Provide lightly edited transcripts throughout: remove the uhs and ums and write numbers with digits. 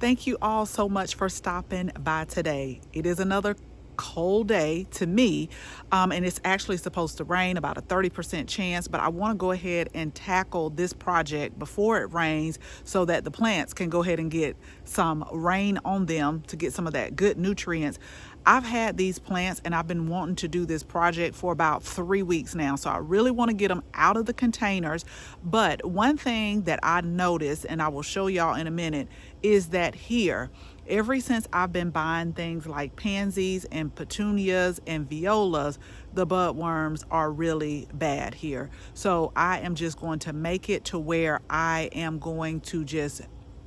Thank you all so much for stopping by today. It is another cold day to me, and it's actually supposed to rain, about a 30% chance, but I want to go ahead and tackle this project before it rains so that the plants can go ahead and get some rain on them to get some of that good nutrients. I've had these plants and I've been wanting to do this project for about 3 weeks now. So I really want to get them out of the containers. But one thing that I noticed, and I will show y'all in a minute, is that here, ever since I've been buying things like pansies and petunias and violas, the budworms are really bad here. So I am just going to make it to where I am going to just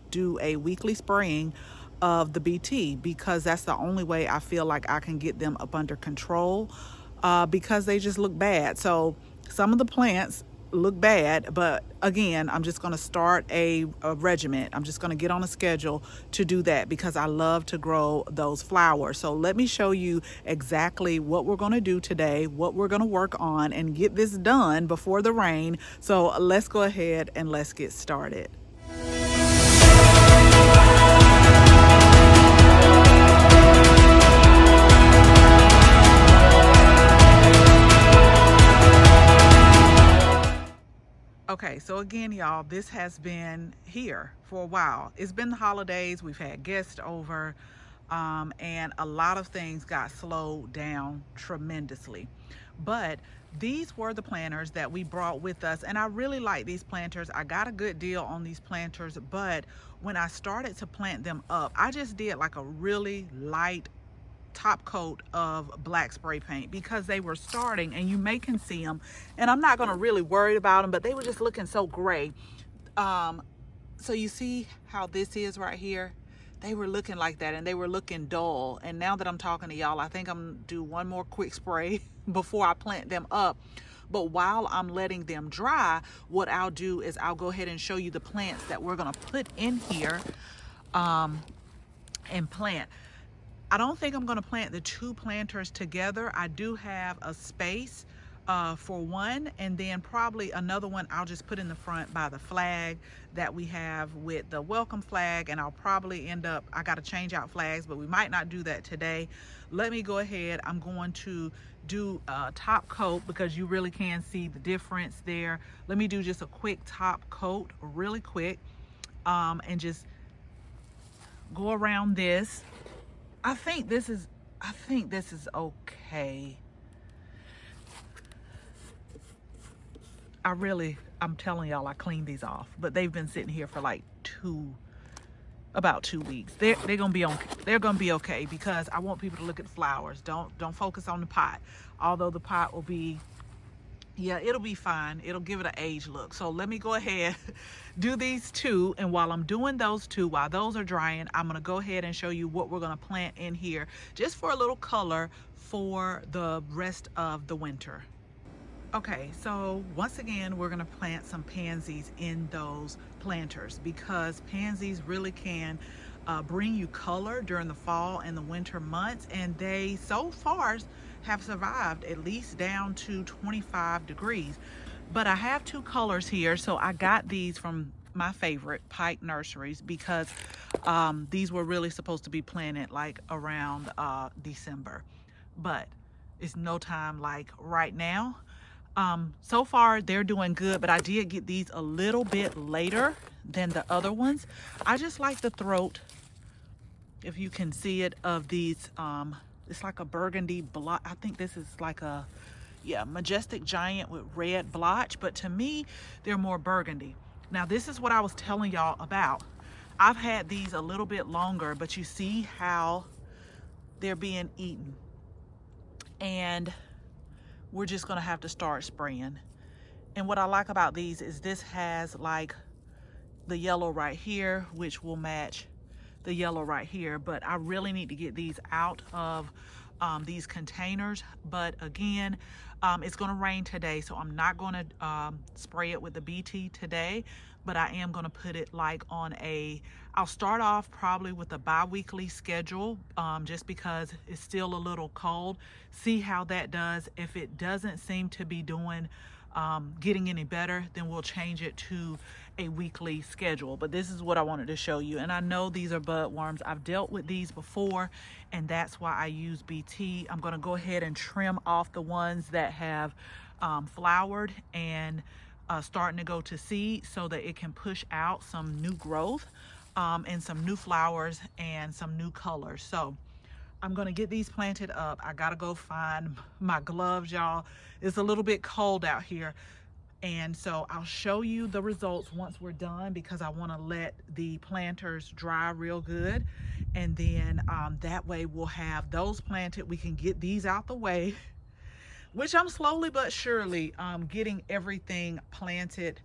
do a weekly spraying of the BT, because that's the only way I feel like I can get them up under control, because they just look bad. So some of the plants look bad, but again, I'm just going to start a regiment. I'm just going to get on a schedule to do that because I love to grow those flowers. So let me show you exactly what we're going to do today, what we're going to work on, and get this done before the rain. So let's go ahead and let's get started. Okay, so again, y'all, this has been here for a while. It's been the holidays. We've had guests over, and a lot of things got slowed down tremendously. But these were the planters that we brought with us, and I really like these planters. I got a good deal on these planters, but when I started to plant them up, I just did like a really light top coat of black spray paint because they were starting, and you can see them, and I'm not going to really worry about them, but they were just looking so gray. So you see how this is right here? They were looking like that, and they were looking dull. And now that I'm talking to y'all, I think I'm gonna do one more quick spray before I plant them up. But while I'm letting them dry, what I'll do is I'll go ahead and show you the plants that we're gonna put in here and plant. I don't think I'm going to plant the two planters together. I do have a space for one, and then probably another one I'll just put in the front by the flag that we have with the welcome flag, and I'll probably end up, I got to change out flags, but we might not do that today. Let me go ahead. I'm going to do a top coat because you really can see the difference there. Let me do just a quick top coat really quick, and just go around this. I think this is okay. I'm telling y'all, I cleaned these off, but they've been sitting here for like about 2 weeks. They're gonna be on. They're gonna be okay because I want people to look at the flowers. Don't focus on the pot. Although the pot will be, yeah, it'll be fine. It'll give it an age look. So let me go ahead, do these two. And while I'm doing those two, while those are drying, I'm going to go ahead and show you what we're going to plant in here just for a little color for the rest of the winter. Okay, so once again, we're going to plant some pansies in those planters because pansies really can bring you color during the fall and the winter months, and they so far have survived at least down to 25 degrees. But I have two colors here, so I got these from my favorite, Pike Nurseries, because these were really supposed to be planted like around December, but it's no time like right now. So far they're doing good, but I did get these a little bit later than the other ones. I just like the throat, if you can see it, of these. It's like a burgundy blotch. I think this is like a, yeah, majestic giant with red blotch, but to me they're more burgundy. Now this is what I was telling y'all about. I've had these a little bit longer, but you see how they're being eaten, and we're just gonna have to start spraying. And what I like about these is this has like the yellow right here, which will match the yellow right here, but I really need to get these out of these containers. But again, it's going to rain today, so I'm not going to spray it with the BT today, but I am going to put it like on I'll start off probably with a bi-weekly schedule, just because it's still a little cold. See how that does. If it doesn't seem to be doing getting any better, then we'll change it to a weekly schedule. But this is what I wanted to show you. And I know these are bud worms. I've dealt with these before, and that's why I use BT. I'm going to go ahead and trim off the ones that have flowered and starting to go to seed, so that it can push out some new growth and some new flowers and some new colors. So I'm gonna get these planted up. I gotta go find my gloves, y'all. It's a little bit cold out here. And so I'll show you the results once we're done, because I wanna let the planters dry real good. And then that way we'll have those planted. We can get these out the way, which I'm slowly but surely getting everything planted.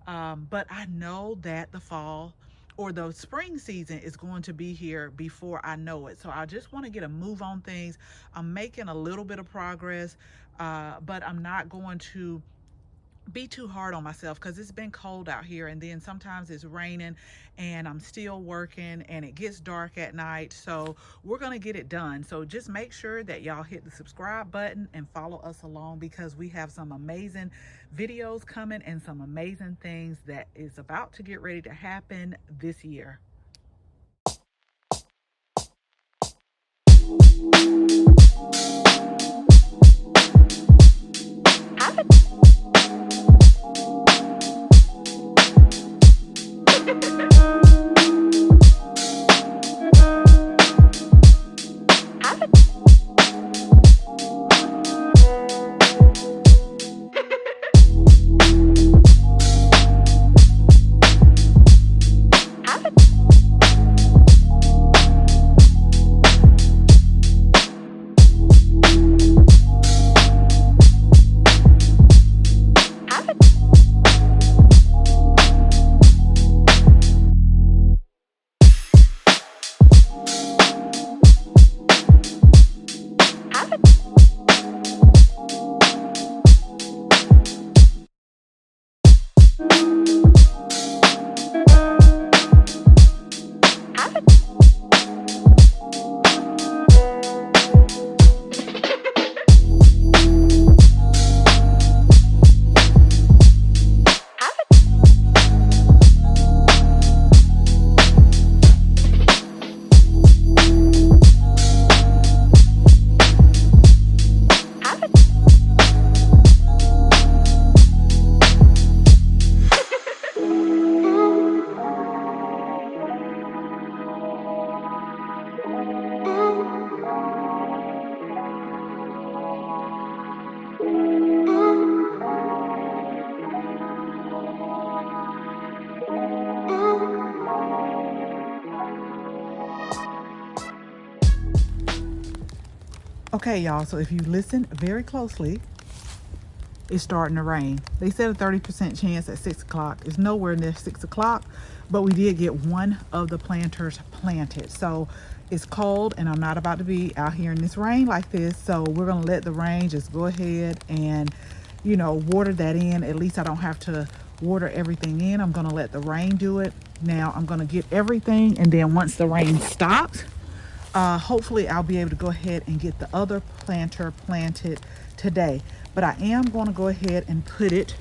But I know that the fall or the spring season is going to be here before I know it. So I just want to get a move on things. I'm making a little bit of progress, but I'm not going to be too hard on myself, because it's been cold out here, and then sometimes it's raining and I'm still working and it gets dark at night. So we're gonna get it done. So just make sure that y'all hit the subscribe button and follow us along, because we have some amazing videos coming and some amazing things that is about to get ready to happen this year. Okay, y'all, so if you listen very closely, it's starting to rain. They said a 30% chance at 6 o'clock. It's nowhere near 6 o'clock, but we did get one of the planters planted. So it's cold, and I'm not about to be out here in this rain like this. So we're gonna let the rain just go ahead and, you know, water that in. At least I don't have to water everything in. I'm gonna let the rain do it. Now I'm gonna get everything, and then once the rain stops, hopefully I'll be able to go ahead and get the other planter planted today. But I am going to go ahead and put it,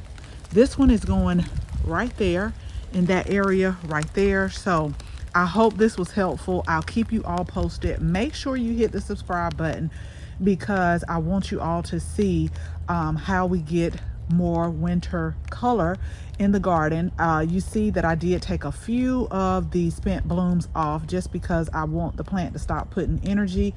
this one is going right there in that area right there. So I hope this was helpful. I'll keep you all posted. Make sure you hit the subscribe button, because I want you all to see how we get more winter color in the garden. You see that I did take a few of the spent blooms off, just because I want the plant to stop putting energy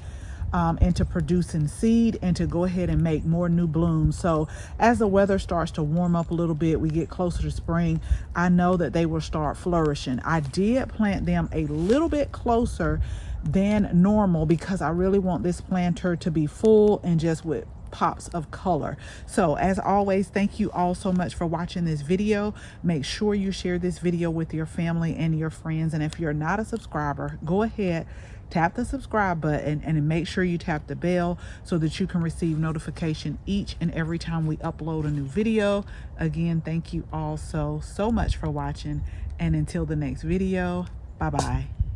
into producing seed and to go ahead and make more new blooms. So as the weather starts to warm up a little bit, we get closer to spring, I know that they will start flourishing. I did plant them a little bit closer than normal, because I really want this planter to be full and just with pops of color. So as always, thank you all so much for watching this video. Make sure you share this video with your family and your friends, and if you're not a subscriber, go ahead, tap the subscribe button, and make sure you tap the bell so that you can receive notification each and every time we upload a new video. Again, thank you all so much for watching, and until the next video, bye bye.